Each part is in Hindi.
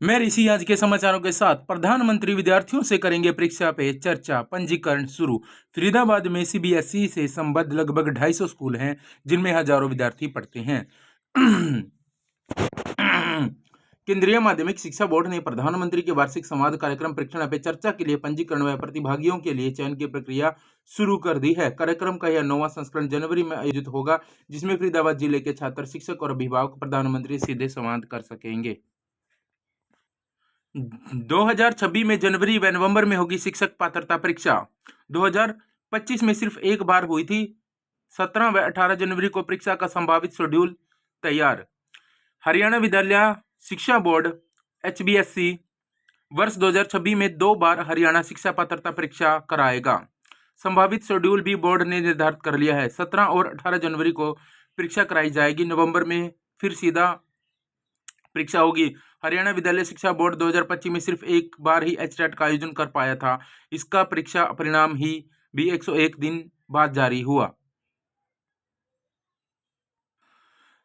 मैं ऋषि आज के समाचारों के साथ प्रधानमंत्री विद्यार्थियों से करेंगे परीक्षा पे चर्चा। पंजीकरण शुरू। फरीदाबाद में सीबीएसई से संबद्ध लगभग 250 स्कूल हैं जिनमें हजारों विद्यार्थी पढ़ते हैं। केंद्रीय माध्यमिक शिक्षा बोर्ड ने प्रधानमंत्री के वार्षिक संवाद कार्यक्रम परीक्षा पे चर्चा के लिए पंजीकरण व प्रतिभागियों के लिए चयन की प्रक्रिया शुरू कर दी है। कार्यक्रम का यह 9वां संस्करण जनवरी में आयोजित होगा, जिसमें फरीदाबाद जिले के छात्र, शिक्षक और अभिभावक प्रधानमंत्री से सीधे संवाद कर सकेंगे। 2026 में जनवरी व नवंबर में होगी शिक्षक पात्रता परीक्षा। 2025 में सिर्फ एक बार हुई थी। 17 व 18 जनवरी को परीक्षा का संभावित शेड्यूल तैयार। हरियाणा विद्यालय शिक्षा बोर्ड HBSC वर्ष 2026 में 2 बार हरियाणा शिक्षा पात्रता परीक्षा कराएगा। संभावित शेड्यूल भी बोर्ड ने निर्धारित कर लिया है। 17 और 18 जनवरी को परीक्षा कराई जाएगी। नवंबर में फिर सीधा परीक्षा होगी। हरियाणा विद्यालय शिक्षा बोर्ड 2025 में सिर्फ एक बार ही HTET का आयोजन कर पाया था। इसका परीक्षा परिणाम भी 101 दिन बाद जारी हुआ।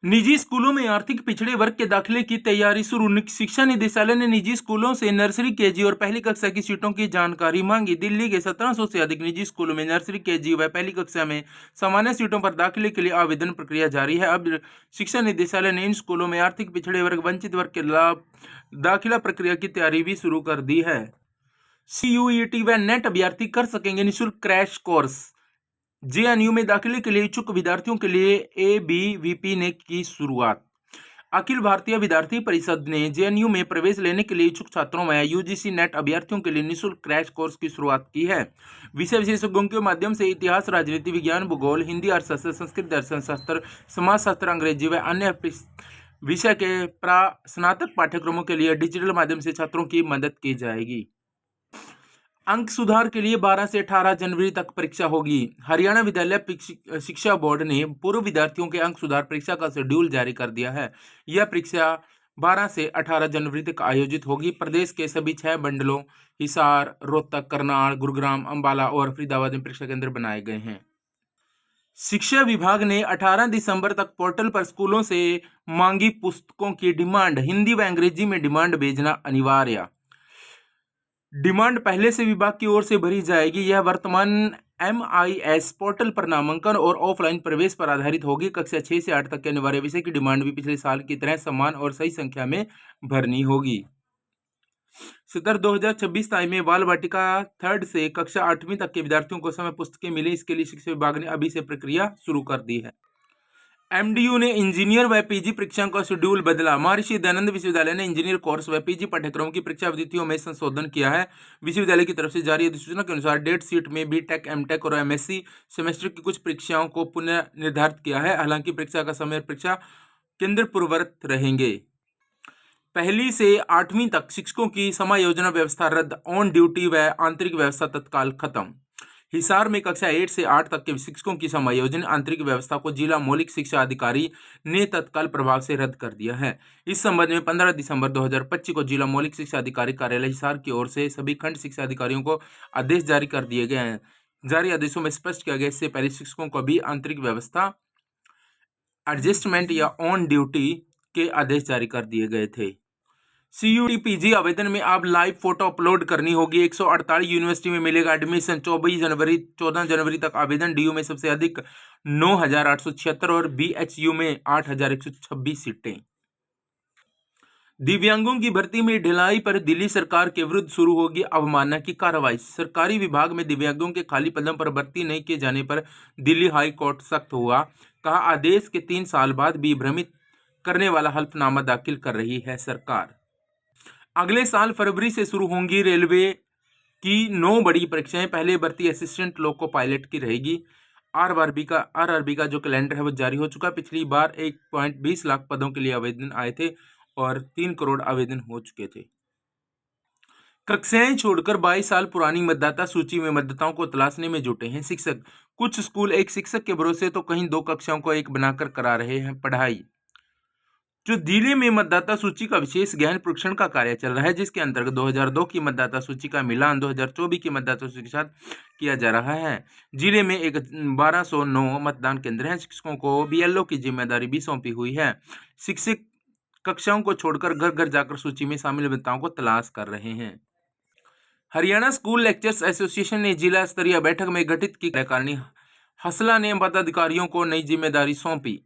निजी स्कूलों में आर्थिक पिछड़े वर्ग के दाखिले की तैयारी शुरू। शिक्षा निदेशालय ने निजी स्कूलों से नर्सरी, केजी और पहली कक्षा की सीटों की जानकारी मांगी। दिल्ली के 1700 से अधिक निजी स्कूलों में नर्सरी, केजी व पहली कक्षा में सामान्य सीटों पर दाखिले के लिए आवेदन प्रक्रिया जारी है। अब शिक्षा निदेशालय ने इन स्कूलों में आर्थिक पिछड़े वर्ग, वंचित वर्ग के लाभ दाखिला प्रक्रिया की तैयारी भी शुरू कर दी है। CUET व नेट अभ्यर्थी कर सकेंगे निःशुल्क क्रैश कोर्स। JNU में दाखिले के लिए इच्छुक विद्यार्थियों के लिए ABVP ने की शुरुआत। अखिल भारतीय विद्यार्थी परिषद ने JNU में प्रवेश लेने के लिए इच्छुक छात्रों में UGC नेट अभ्यर्थियों के लिए निःशुल्क क्रैश कोर्स की शुरुआत की है। विषय विशेषज्ञों के माध्यम से इतिहास, राजनीति विज्ञान, भूगोल, हिंदी, अर्थशास्त्र, संस्कृत, दर्शन शास्त्र, समाजशास्त्र, अंग्रेजी व अन्य विषय के स्नातक पाठ्यक्रमों के लिए डिजिटल माध्यम से छात्रों की मदद की जाएगी। अंक सुधार के लिए 12 से 18 जनवरी तक परीक्षा होगी। हरियाणा विद्यालय शिक्षा बोर्ड ने पूर्व विद्यार्थियों के अंक सुधार परीक्षा का शेड्यूल जारी कर दिया है। यह परीक्षा 12 से 18 जनवरी तक आयोजित होगी। प्रदेश के सभी 6 मंडलों हिसार, रोहतक, करनाल, गुरुग्राम, अंबाला और फरीदाबाद में परीक्षा केंद्र बनाए गए हैं। शिक्षा विभाग ने 18 दिसंबर तक पोर्टल पर स्कूलों से मांगी पुस्तकों की डिमांड। हिंदी व अंग्रेजी में डिमांड भेजना अनिवार्य। डिमांड पहले से विभाग की ओर से भरी जाएगी। यह वर्तमान MIS पोर्टल पर नामांकन और ऑफलाइन प्रवेश पर आधारित होगी। कक्षा 6 से 8 तक के अनिवार्य विषय की डिमांड भी पिछले साल की तरह समान और सही संख्या में भरनी होगी। सत्र 2026 में बाल वाटिका 3rd से कक्षा 8वीं तक के विद्यार्थियों को समय पुस्तकें मिले, इसके लिए शिक्षा विभाग ने अभी से प्रक्रिया शुरू कर दी है। MDU ने इंजीनियर व PG परीक्षाओं का शेड्यूल बदला। महर्षि दयानंद विश्वविद्यालय ने इंजीनियर कोर्स व PG पाठ्यक्रमों की परीक्षा तिथियों में संशोधन किया है। विश्वविद्यालय की तरफ से जारी अधिसूचना के अनुसार डेट शीट में BTech, MTech और MSc सेमेस्टर की कुछ परीक्षाओं को पुनः निर्धारित किया है। हालांकि परीक्षा का समय, परीक्षा केंद्र पूर्ववत रहेंगे। 1ली से 8वीं तक शिक्षकों की समायोजना व्यवस्था रद्द। ऑन ड्यूटी व आंतरिक व्यवस्था तत्काल खत्म। हिसार में कक्षा 8 से 8 तक के शिक्षकों की समायोजन आंतरिक व्यवस्था को जिला मौलिक शिक्षा अधिकारी ने तत्काल प्रभाव से रद्द कर दिया है। इस संबंध में 15 दिसंबर 2025 को जिला मौलिक शिक्षा अधिकारी कार्यालय हिसार की ओर से सभी खंड शिक्षा अधिकारियों को आदेश जारी कर दिए गए हैं। जारी आदेशों में स्पष्ट किया गया, इससे पहले शिक्षकों को भी आंतरिक व्यवस्था, एडजस्टमेंट या ऑन ड्यूटी के आदेश जारी कर दिए गए थे। CUET PG आवेदन में अब लाइव फोटो अपलोड करनी होगी। 148 यूनिवर्सिटी में मिलेगा एडमिशन। 14 जनवरी तक आवेदन। DU में सबसे अधिक 9,876 और BHU में 8,126 सीटें। दिव्यांगों की भर्ती में ढिलाई पर दिल्ली सरकार के विरुद्ध शुरू होगी अवमानना की कार्रवाई। सरकारी विभाग में दिव्यांगों के खाली पदों पर भर्ती नहीं किए जाने पर दिल्ली हाई कोर्ट सख्त हुआ। कहा, आदेश के 3 साल बाद भी भ्रमित करने वाला हल्फनामा दाखिल कर रही है सरकार। अगले साल फरवरी से शुरू होंगी रेलवे की 9 बड़ी परीक्षाएं। पहले भर्ती असिस्टेंट लोको पायलट की रहेगी। RRB का जो कैलेंडर है वो जारी हो चुका है। पिछली बार 1.20 लाख पदों के लिए आवेदन आए थे और 3 करोड़ आवेदन हो चुके थे। कक्षाएं छोड़कर 22 साल पुरानी मतदाता सूची में मतदाताओं को तलाशने में जुटे हैं शिक्षक। कुछ स्कूल एक शिक्षक के भरोसे तो कहीं 2 कक्षाओं को एक बनाकर करा रहे हैं पढ़ाई। जो जिले में मतदाता सूची का विशेष गहन परीक्षण का कार्य चल रहा है, जिसके अंतर्गत 2002 की मतदाता सूची का मिलान 2024 की मतदाता सूची के साथ किया जा रहा है। जिले में 1209 मतदान केंद्र हैं। शिक्षकों को BLO की जिम्मेदारी भी सौंपी हुई है। शिक्षक कक्षाओं को छोड़कर घर घर जाकर सूची में शामिल अभियंताओं को तलाश कर रहे हैं। हरियाणा स्कूल लेक्चर्स एसोसिएशन ने जिला स्तरीय बैठक में गठित की कार्यकारिणी हसला ने पदाधिकारियों को नई जिम्मेदारी सौंपी।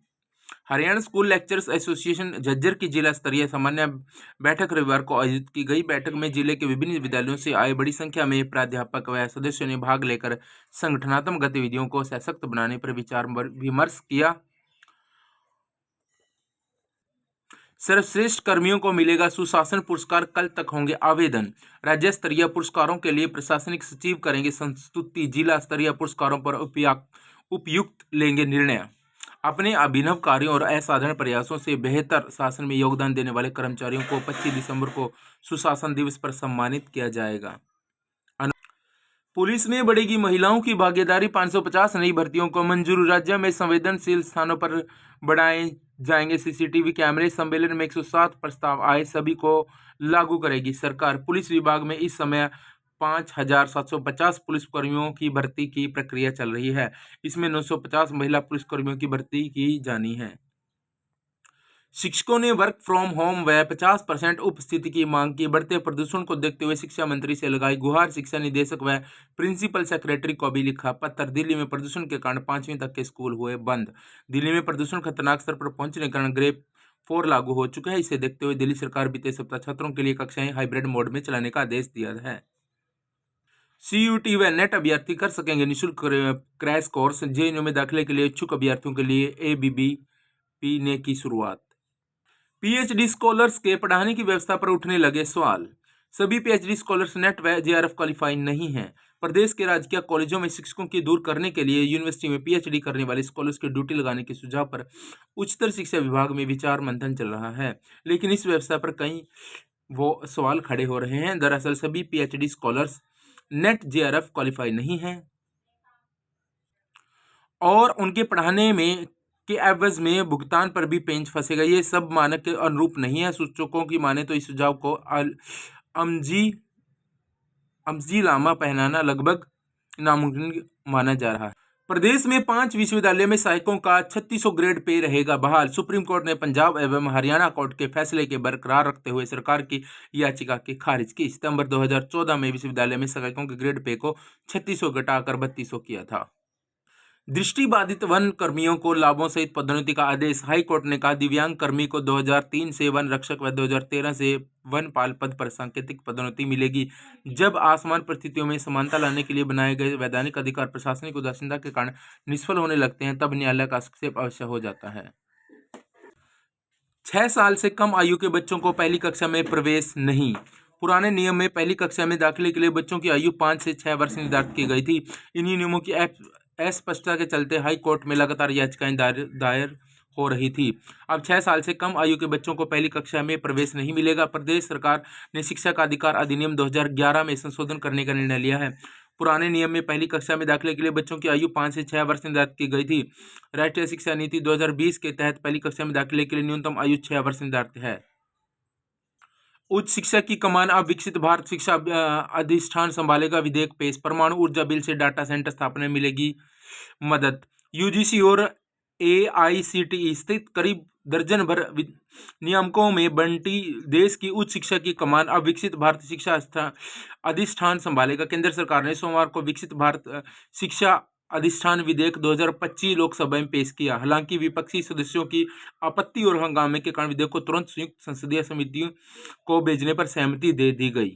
Haryana school lectures association Jhajjar की जिला स्तरीय सामान्य बैठक रविवार को आयोजित की गई। बैठक में जिले के विभिन्न विद्यालयों से आए बड़ी संख्या में प्राध्यापक व सदस्यों ने भाग लेकर संगठनात्मक गतिविधियों को सशक्त बनाने पर विचार विमर्श किया। सर्वश्रेष्ठ कर्मियों को मिलेगा सुशासन पुरस्कार, कल तक होंगे आवेदन। राज्य स्तरीय पुरस्कारों के लिए प्रशासनिक सचिव करेंगे संस्तुति, जिला स्तरीय पुरस्कारों पर उपयुक्त लेंगे निर्णय। अपने अभिनव कार्यों और असाधारण प्रयासों से बेहतर शासन में योगदान देने वाले कर्मचारियों को 25 दिसंबर को सुशासन दिवस पर सम्मानित किया जाएगा। पुलिस में बढ़ेगी महिलाओं की भागीदारी, 550 नई भर्तियों को मंजूरी। राज्य में संवेदनशील स्थानों पर बढ़ाए जाएंगे सीसीटीवी कैमरे। सम्मेलन में 107 प्रस्ताव आए, सभी को लागू करेगी सरकार। पुलिस विभाग में इस समय 5,750 पुलिसकर्मियों की भर्ती की प्रक्रिया चल रही है। इसमें 950 महिला पुलिसकर्मियों की भर्ती की जानी है। शिक्षकों ने वर्क फ्रॉम होम व 50% उपस्थिति की मांग की। बढ़ते प्रदूषण को देखते हुए शिक्षा मंत्री से लगाई गुहार। शिक्षा निदेशक व प्रिंसिपल सेक्रेटरी को भी लिखा पत्र। दिल्ली में प्रदूषण के कारण 5वीं तक के स्कूल हुए बंद। दिल्ली में प्रदूषण खतरनाक स्तर पर पहुंचने के कारण ग्रेड 4 लागू हो चुका है। इसे देखते हुए दिल्ली सरकार बीते सप्ताह छात्रों के लिए कक्षाएं हाइब्रिड मोड में चलाने का आदेश दिया है। CUT व नेट अभ्यर्थी कर सकेंगे निःशुल्क क्रैश कोर्स। JNU में दाखिले के लिए इच्छुक अभ्यर्थियों के लिए ABBP ने की शुरुआत। PhD स्कॉलर्स के पढ़ाने की व्यवस्था पर उठने लगे सवाल। सभी PhD स्कॉलर्स नेट व JRF क्वालिफाई नहीं हैं। प्रदेश के राजकीय कॉलेजों में शिक्षकों की दूर करने के लिए यूनिवर्सिटी में PhD करने वाले स्कॉलर्स की ड्यूटी लगाने के सुझाव पर उच्चतर शिक्षा विभाग में विचार मंथन चल रहा है, लेकिन इस व्यवस्था पर कई सवाल खड़े हो रहे हैं। दरअसल सभी PhD scholars net JRF qualify नहीं हैं और उनके पढ़ाने में के एवज में भुगतान पर भी पेंच फंसेगा। ये सब मानक के अनुरूप नहीं है। सूचकों की माने तो इस सुझाव को अमजी लामा पहनाना लगभग नामुमकिन माना जा रहा है। प्रदेश में 5 विश्वविद्यालय में सहायकों का 3600 ग्रेड पे रहेगा बहाल। सुप्रीम कोर्ट ने पंजाब एवं हरियाणा कोर्ट के फैसले के बरकरार रखते हुए सरकार की याचिका की खारिज की। सितंबर 2014 में विश्वविद्यालय में सहायकों के ग्रेड पे को 3600 घटाकर 3200 किया था। दृष्टिबाधित वन कर्मियों को लाभों सहित पदोन्नति का आदेश। हाई कोर्ट ने कहा दिव्यांग कर्मी को 2003 से वन रक्षक व 2013 से वनपाल पद पर सांकेतिक पदोन्नति मिलेगी। जब आसमान परिस्थितियों में समानता लाने के लिए बनाए गए वैधानिक अधिकार प्रशासनिक उदासीनता के कारण निष्फल होने लगते हैं, तब न्यायालय का हस्तक्षेप अवश्य हो जाता है। 6 साल से कम आयु के बच्चों को पहली कक्षा में प्रवेश नहीं। पुराने नियम में पहली कक्षा में दाखिले के लिए बच्चों की आयु 5 से 6 वर्ष निर्धारित की गई थी। इन्हीं नियमों की अस्पष्टता के चलते हाई कोर्ट में लगातार याचिकाएं दायर हो रही थी। अब 6 साल से कम आयु के बच्चों को पहली कक्षा में प्रवेश नहीं मिलेगा। प्रदेश सरकार ने शिक्षा का अधिकार अधिनियम 2011 में संशोधन करने का निर्णय लिया है। पुराने नियम में पहली कक्षा में दाखिले के लिए बच्चों की आयु 5 से 6 वर्ष निर्धारित की गई थी। राष्ट्रीय शिक्षा नीति 2020 के तहत पहली कक्षा में दाखिले के लिए न्यूनतम आयु 6 वर्ष निर्धारित है। उच्च शिक्षा की कमान अब विकसित भारत शिक्षा अधिष्ठान संभालेगा, विधेयक पेश। परमाणु ऊर्जा बिल से डाटा सेंटर स्थापना में मिलेगी मदद। UGC और AICTE स्थित करीब दर्जन भर नियामकों में बंटी देश की उच्च शिक्षा की कमान अब विकसित भारत शिक्षा अधिष्ठान संभालेगा। केंद्र सरकार ने सोमवार को विकसित भारत शिक्षा अधिष्ठान विधेयक 2025 लोकसभा में पेश किया। हालांकि विपक्षी सदस्यों की आपत्ति और हंगामे के कारण विधेयक को तुरंत संयुक्त संसदीय समितियों को भेजने पर सहमति दे दी गई।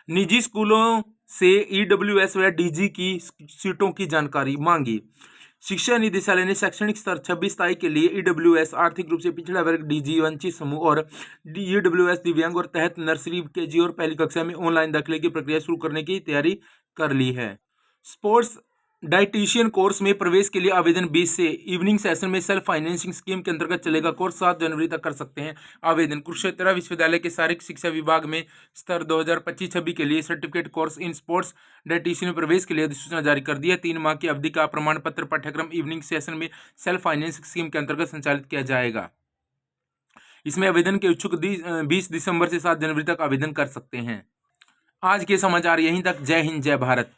निजी स्कूलों से EWS व DG की सीटों की जानकारी मांगी। शिक्षा निदेशालय ने शैक्षणिक स्तर 26-27 के लिए EWS आर्थिक रूप से पिछड़ा वर्ग, DG वंचित समूह और EWS दिव्यांग और तहत नर्सरी, KG और पहली कक्षा में ऑनलाइन दाखिले की प्रक्रिया शुरू करने की तैयारी कर ली है। स्पोर्ट्स डाइटिशियन कोर्स में प्रवेश के लिए आवेदन 20 से। इवनिंग सेशन में सेल्फ फाइनेंसिंग स्कीम के अंतर्गत चलेगा कोर्स। 7 जनवरी तक कर सकते हैं आवेदन। कुरुक्षेत्र विश्वविद्यालय के शारीरिक शिक्षा विभाग में स्तर 2025-26 के लिए certificate course in sports dietitian प्रवेश के लिए अधिसूचना जारी कर दी है। 3 माह की अवधि का प्रमाण पत्र पाठ्यक्रम इवनिंग सेशन में सेल्फ फाइनेंसिंग स्कीम के अंतर्गत संचालित किया जाएगा। इसमें आवेदन के इच्छुक 20 दिसंबर से 7 जनवरी तक आवेदन कर सकते हैं। आज के समाचार यहीं तक। जय हिंद, जय भारत।